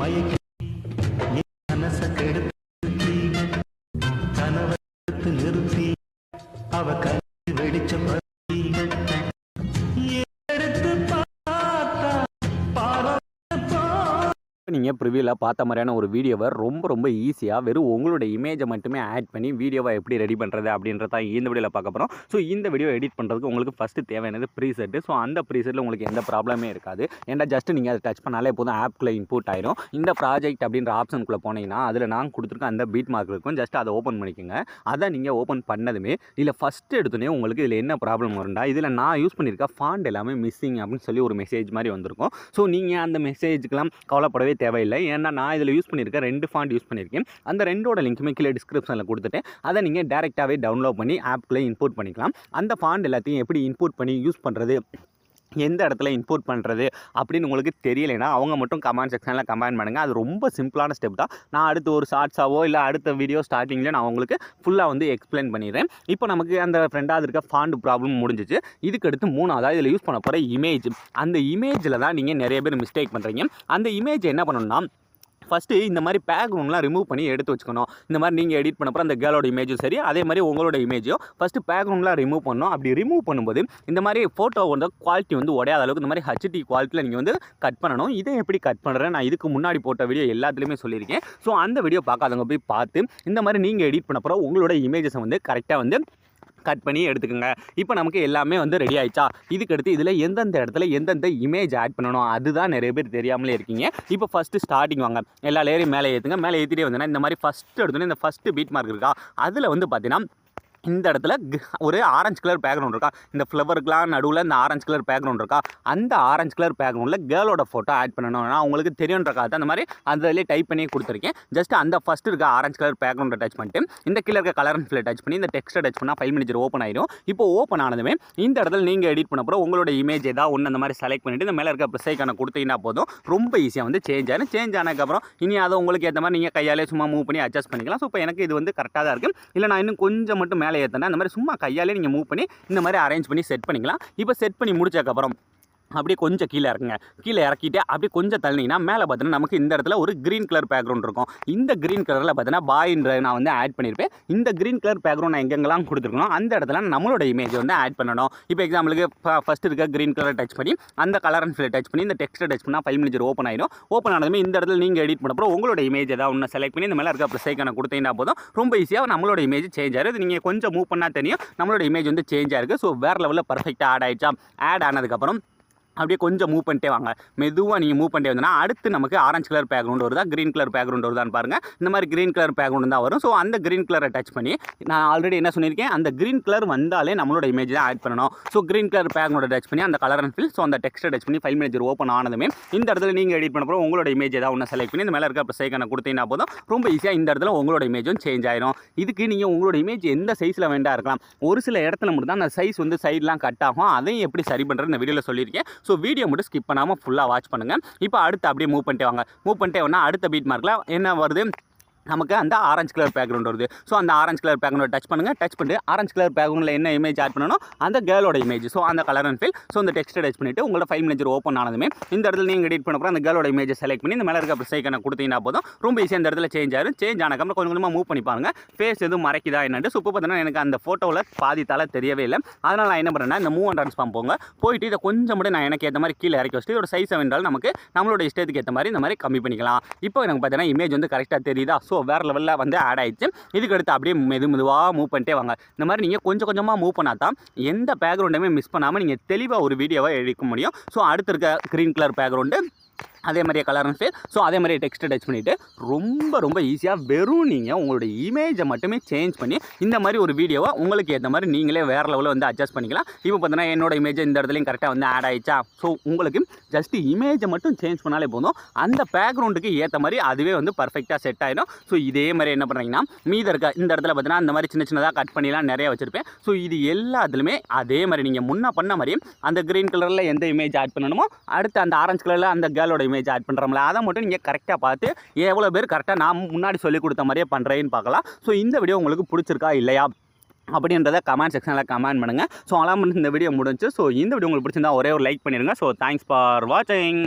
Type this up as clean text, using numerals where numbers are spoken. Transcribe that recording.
மயக்கி மனச கெடுத்து கனவத்து நிறுத்தி அவ கை வெடிச்ச பத்தி எடுத்து பார்த்தா பாரா நீங்கள் ப்ரிவியூவில் பார்த்த மாதிரியான ஒரு வீடியோவை ரொம்ப ஈஸியாக வெறும் உங்களோட இமேஜை மட்டுமே ஆட் பண்ணி வீடியோவை எப்படி ரெடி பண்ணுறது அப்படின்றத இந்த வீடியோவில் பார்க்க போகிறோம். ஸோ இந்த வீடியோ எடிட் பண்ணுறதுக்கு உங்களுக்கு ஃபஸ்ட்டு தேவையானது ப்ரீசெட்டு. ஸோ அந்த ப்ரீசெட்டில் உங்களுக்கு எந்த ப்ராப்ளமே இருக்காது. ஏன்னா ஜஸ்ட் நீங்கள் அதை டச் பண்ணாலே போதும் ஆப்குள்ளே இன்புட் ஆயிரும். இந்த ப்ராஜெக்ட் அப்படின்ற ஆப்ஷனுக்குள்ளே போனீங்கன்னா அதில் நான் கொடுத்துருக்க அந்த பீட் மார்க் இருக்கும். ஜஸ்ட் அதை ஓப்பன் பண்ணிக்கோங்க. அதை நீங்கள் ஓப்பன் பண்ணதுமே இதில் ஃபஸ்ட்டு எடுத்தோடனே உங்களுக்கு இதில் என்ன ப்ராப்ளம் வரும்டா, இதில் நான் யூஸ் பண்ணியிருக்க ஃபாண்ட் எல்லாமே மிஸ்ஸிங் அப்படின்னு சொல்லி ஒரு மெசேஜ் மாதிரி வந்திருக்கும். ஸோ நீங்கள் அந்த மெசேஜுக்கெல்லாம் கவலைப்படவே தேவையில்லை. ஏன்னா நான் இதில் யூஸ் பண்ணியிருக்கேன் 2 ஃபாண்ட் யூஸ் பண்ணியிருக்கேன். அந்த 2ஓட லிங்க்குமே கீழே டிஸ்கிரிப்ஷனில் கொடுத்துட்டேன். அதை நீங்கள் டேரெக்டாகவே டவுன்லோட் பண்ணி ஆப்குள்ளே இன்புட் பண்ணிக்கலாம். அந்த ஃபாண்ட் எல்லாத்தையும் எப்படி இன்புட் பண்ணி யூஸ் பண்ணுறது, எந்த இடத்துல இன்புட் பண்ணுறது அப்படின்னு உங்களுக்கு தெரியலைன்னா அவங்க மட்டும் கமெண்ட் செக்ஷனில் கமெண்ட் பண்ணுங்கள். அது ரொம்ப சிம்பிளான ஸ்டெப் தான். நான் அடுத்து ஒரு ஷார்ட்ஸாவோ இல்லை அடுத்த வீடியோ ஸ்டார்டிங்கில் நான் உங்களுக்கு ஃபுல்லாக வந்து எக்ஸ்பிளைன் பண்ணிடுறேன். இப்போ நமக்கு அந்த 2வது இருக்க ஃபாண்ட் ப்ராப்ளம் முடிஞ்சிச்சு. இதுக்கு அடுத்து 3வது இதில் யூஸ் பண்ண போகிற இமேஜ். அந்த இமேஜில் தான் நீங்கள் நிறைய பேர் மிஸ்டேக் பண்ணுறீங்க. அந்த இமேஜ் என்ன பண்ணணும்னா, ஃபஸ்ட்டு இந்த மாதிரி பேக்ரவுண்ட்லாம் ரிமூவ் பண்ணி எடுத்து வச்சுக்கணும். இந்த மாதிரி நீங்கள் எடிட் பண்ண போகிற அந்த கேர்ளோட இமேஜும் சரி, அதே மாதிரி உங்களோட இமேஜும் ஃபஸ்ட்டு பேக்ரவுண்ட்லாம் ரிமூவ் பண்ணணும். அப்படி ரிமூவ் பண்ணும்போது இந்த மாதிரி ஃபோட்டோ வந்து குவாலிட்டி வந்து உடையாத அளவுக்கு இந்த மாதிரி HD குவாலிட்டியில் நீங்கள் வந்து கட் பண்ணணும். இதை எப்படி கட் பண்ணுறேன் நான் இதுக்கு முன்னாடி போட்ட வீடியோ எல்லாத்துலேயுமே சொல்லியிருக்கேன். ஸோ அந்த வீடியோ பார்க்காதவங்க போய் பார்த்து இந்த மாதிரி நீங்கள் எடிட் பண்ண போகிற உங்களோட இமேஜஸை வந்து கரெக்டாக வந்து கட் பண்ணி எடுத்துக்கோங்க. இப்போ நமக்கு எல்லாமே வந்து ரெடி ஆயிடுச்சா. இதுக்கடுத்து இதில் எந்தெந்த இடத்துல எந்தெந்த இமேஜ் ஆட் பண்ணணும் அதுதான் நிறைய பேர் தெரியாமலே இருக்கீங்க. இப்போ ஃபஸ்ட்டு ஸ்டார்டிங் வாங்க, எல்லா லேயரையும் மேலே ஏற்றுங்க. மேலே ஏற்றிட்டே வந்தேன்னா இந்த மாதிரி ஃபஸ்ட்டு எடுத்தோன்னே இந்த ஃபஸ்ட்டு பீட் மார்க் இருக்கா, அதில் வந்து பார்த்தீங்கன்னா இந்த இடத்துல ஒரு ஆரஞ்சு கலர் பேக்ரவுண்ட் இருக்கா, இந்த ஃப்ளவருக்குலாம் நடுவில் இந்த ஆரஞ்சு கலர் பேக்ரவுண்ட் இருக்கா, அந்த ஆரஞ்சு கலர் பேக்ரவுண்டில் கேர்ளோட ஃபோட்டோ ஆட் பண்ணணும். நான் உங்களுக்கு தெரியுன்றக்காக அந்த மாதிரி அதிலே டைப் பண்ணி கொடுத்துருக்கேன். ஜஸ்ட் அந்த ஃபஸ்ட்டு இருக்க ஆரஞ்சு கலர் பேக்ரவுண்டை டச் பண்ணிட்டு இந்த கீழே இருக்க கலர் அண்ட் ஃபில் டச் பண்ணி இந்த டெக்ஸ்ட்டை டச் பண்ணால் ஃபைல் மேனேஜர் ஓப்பன் ஆயிடும். இப்போ ஓப்பன் ஆனதுமே இந்த இடத்துல நீங்கள் எடிட் பண்ண போகிற உங்களோட இமேஜ் ஏதாவது ஒன்று அந்த மாதிரி செலக்ட் பண்ணிவிட்டு இந்த மேலே இருக்க ப்ளஸ் ஐக்கானை கொடுத்தீங்கன்னா போதும். ரொம்ப ஈஸியாக வந்து சேஞ்ச் ஆகும். சேஞ்ச் ஆனதுக்கப்புறம் இனி அதை உங்களுக்கு ஏற்ற மாதிரி நீங்கள் கையாலே சும்மா மூவ் பண்ணி அட்ஜஸ்ட் பண்ணிக்கலாம். ஸோ இப்போ எனக்கு இது வந்து கரெக்டாக தான் இருக்குது. இல்லை நான் இன்னும் கொஞ்சம் மட்டும் மேலே ஏற்றினா அந்த மாதிரி சும்மா கையாலே நீங்கள் மூவ் பண்ணி இந்த மாதிரி அரேஞ்ச் பண்ணி செட் பண்ணிக்கலாம். இப்போ செட் பண்ணி முடிச்சதுக்கப்புறம் அப்படியே கொஞ்சம் கீழே இறக்குங்க. கீழே இறக்கிட்டு அப்படியே கொஞ்சம் தள்ளினீங்கன்னா மேலே பார்த்தீங்கன்னா நமக்கு இந்த இடத்துல ஒரு க்ரீன் கலர் பேக்ரவுண்ட் இருக்கும். இந்த க்ரீன் கலரில் பார்த்தீங்கன்னா பாயின்ற நான் வந்து ஆட் பண்ணியிருப்பேன். இந்த க்ரீன் கலர் பேக்ரவுண்ட் நான் எங்கெங்கெல்லாம் கொடுத்துருக்கணும் அந்த இடத்துல நம்மளோட இமேஜ் வந்து ஆட் பண்ணணும். இப்போ எக்ஸாம்பிளுக்கு ஃபஸ்ட்டு இருக்க க்ரீன் கலர் டச் பண்ணி அந்த கலர் அண்ட் ஃபில் டச் பண்ணி இந்த டெக்ஸ்ட்டை டச் பண்ணால் ஃபைல் மேனேஜர் ஓப்பன் ஆயிடும். ஓப்பன் ஆனதுமே இந்த இடத்துல நீங்கள் எடிட் பண்ண போகிறோம் உங்களோட இமேஜ் ஏதாவது ஒன்று செலக்ட் பண்ணி இந்த மேலே இருக்க ப்ளஸ் ஐக்கானை கொடுத்தீங்கன்னா போதும். ரொம்ப ஈஸியாக நம்மளோட இமேஜ் சேஞ்ச் ஆகுது. நீங்கள் கொஞ்சம் மூவ் பண்ணால் தெரியும் நம்மளோட இமேஜ் வந்து சேஞ்ச் ஆயிருக்கு. ஸோ வேறு லெவலில் பர்ஃபெக்டாக ஆட் ஆயிடுச்சா. ஆட் ஆனதுக்கப்புறம் அப்படியே கொஞ்சம் மூவ் பண்ணிட்டே வாங்க. மெதுவாக நீங்கள் மூவ் பண்ணிட்டே வந்தோன்னா அடுத்து நமக்கு ஆரஞ்சு கலர் பேக்ரவுண்ட் வருதா க்ரீன் கலர் பேக்ரவுண்ட் வருதான்னு பாருங்கள். இந்த மாதிரி க்ரீன் கலர் பேக்ரவுண்ட் தான் வரும். ஸோ அந்த க்ரீன் கலரை டச் பண்ணி நான் ஆல்ரெடி என்ன சொல்லியிருக்கேன், அந்த க்ரீன் கலர் வந்தாலே நம்மளோட இமேஜ் தான் ஆட் பண்ணணும். ஸோ க்ரீன் கலர் பேக்ரவுண்டை டச் பண்ணி அந்த கலர் அண்ட் ஃபில் ஸோ அந்த டெக்ஸ்ட்டை டச் பண்ணி ஃபைல் மேனேஜர் ஓப்பன் ஆனதுமே இந்த இடத்துல நீங்கள் எடிட் பண்ண போகிறோம் உங்களோட இமேஜ் ஏதாவது ஒன்று செலக்ட் பண்ணி இந்த மேலே இருக்க ப்ளஸ் ஐக்கானை கொடுத்தீங்கன்னா போதும். ரொம்ப ஈஸியாக இந்த இடத்துல உங்களோட இமேஜும் சேஞ்ச் ஆயிடும். இதுக்கு நீங்கள் உங்களோட இமேஜ் எந்த சைஸில் வேண்டா இருக்கலாம். ஒரு சில இடத்துல மட்டும் தான் அந்த சைஸ் வந்து சைட்லாம் கட் ஆகும். அதையும் எப்படி சரி பண்ணுறது இந்த வீடியோவில் சொல்லியிருக்கேன். ஸோ வீடியோ மட்டும் ஸ்கிப் பண்ணாமல் ஃபுல்லாக வாட்ச் பண்ணுங்கள். இப்போ அடுத்து அப்படியே மூவ் பண்ணிட்டே வாங்க. மூவ் பண்ணிட்டே வந்தால் அடுத்த பீட் மார்க்கில் என்ன வருது, நமக்கு அந்த ஆரஞ்சு கலர் பேக்ரவுண்ட் வருது. ஸோ அந்த ஆரஞ்சு கலர் பேக்ரவுண்ட் டச் பண்ணுங்கள். டச் பண்ணிட்டு ஆரஞ்சு கலர் பேக்ரவுண்டில் என்ன இமேஜ் ஆட் பண்ணணும் அந்த கேர்ளோட இமேஜ். ஸோ அந்த கலர் அண்ட் ஃபில் ஸோ அந்த டெக்ஸ்ட்டை டச் பண்ணிவிட்டு உங்களோட ஃபைல் மேனேஜர் ஓப்பன் ஆனதுமே இந்த இடத்துல நீங்கள் எடிட் பண்ண போகிற அந்த கேர்ளோட இமேஜை செலக்ட் பண்ணி இந்த மேலே இருக்க ப்ளஸ் ஐக்கானை கொடுத்தீங்கன்னா போதும். ரொம்ப ஈஸியாக இந்த இடத்துல சேஞ்ச் ஆகும். சேஞ்ச் ஆனதுக்கப்புறம் கொஞ்சம் கொஞ்சமாக மூவ் பண்ணி பாருங்கள் ஃபேஸ் எதுவும் மறைக்குதா என்னட்டு. ஸோ இப்போ பார்த்தீங்கன்னா எனக்கு அந்த ஃபோட்டோவில் பாதி தலை தெரியவே இல்லை. அதனால் நான் என்ன பண்ணுறேன்னா இந்த மூவ் அண்ட் ட்ரான்ஸ்ஃபார்ம் போங்க. போயிட்டு இதை கொஞ்சம் மட்டும் நான் எனக்கு ஏற்ற மாதிரி கீழே இறக்கி வச்சுட்டு இதோட சைஸை வேண்டாலும் நமக்கு நம்மளோட இஷ்டத்துக்கு ஏற்ற மாதிரி இந்த மாதிரி கம்மி பண்ணிக்கலாம். இப்போ எனக்கு பார்த்தீங்கன்னா இமேஜ் வந்து கரெக்டாக தெரியுதா. ஸோ வேறு லெவலில் வந்து ஆட் ஆயிடுச்சு. இதுக்கு அடுத்து அப்படியே மெதுவாக மூவ் பண்ணிட்டே வாங்க. இந்த மாதிரி நீங்கள் கொஞ்சம் கொஞ்சமாக மூவ் பண்ணால் தான் எந்த பேக்ரவுண்டுமே மிஸ் பண்ணாமல் நீங்கள் தெளிவாக ஒரு வீடியோவை எடுக்க முடியும். ஸோ அடுத்து இருக்க க்ரீன் கலர் பேக்ரவுண்டு அதே மாதிரியே கலர் அண்ட் ஃபேஸ் ஸோ அதே மாதிரியே டெக்ஸ்ட்டை டச் பண்ணிவிட்டு ரொம்ப ஈஸியாக வெறும் நீங்கள் உங்களுடைய இமேஜை மட்டுமே சேஞ்ச் பண்ணி இந்த மாதிரி ஒரு வீடியோவை உங்களுக்கு ஏற்ற மாதிரி நீங்களே வேறு லெவலில் வந்து அட்ஜஸ்ட் பண்ணிக்கலாம். இப்போ பார்த்தீங்கன்னா என்னோட இமேஜ் இந்த இடத்துலையும் கரெக்டாக வந்து ஆட் ஆயிடுச்சா. ஸோ உங்களுக்கு ஜஸ்ட் இமேஜை மட்டும் சேஞ்ச் பண்ணாலே போதும். அந்த பேக்ரவுண்டுக்கு ஏற்ற மாதிரி அதுவே வந்து பர்ஃபெக்டாக செட் ஆகிடும். ஸோ இதே மாதிரி என்ன பண்ணுறீங்கன்னா மீத இருக்க இந்த இடத்துல பார்த்தீங்கன்னா இந்த மாதிரி சின்னதாக கட் பண்ணிலாம் நிறைய வச்சுருப்பேன். ஸோ இது எல்லாத்துலேயுமே அதே மாதிரி நீங்கள் முன்ன பண்ண மாதிரியும் அந்த க்ரீன் கலரில் எந்த இமேஜ் ஆட் பண்ணணுமோ அடுத்து அந்த ஆரஞ்சு கலரில் அந்த கேர்ளோட இமேஜ் ஆட் பண்ணுறோம்ல அதை மட்டும் நீங்கள் கரெக்டாக பார்த்து எவ்வளோ பேர் கரெக்டாக நான் முன்னாடி சொல்லி கொடுத்த மாதிரியே பண்ணுறேன்னு பார்க்கலாம். ஸோ இந்த வீடியோ உங்களுக்கு பிடிச்சிருக்கா இல்லையா அப்படின்றத கமெண்ட் செக்ஷனில் கமெண்ட் பண்ணுங்கள். ஸோ அலாம் இந்த வீடியோ முடிஞ்சு. ஸோ இந்த வீடியோ உங்களுக்கு பிடிச்சிருந்தா ஒரே ஒரு லைக் பண்ணிடுங்க. ஸோ தேங்க்ஸ் ஃபார் வாட்சிங்.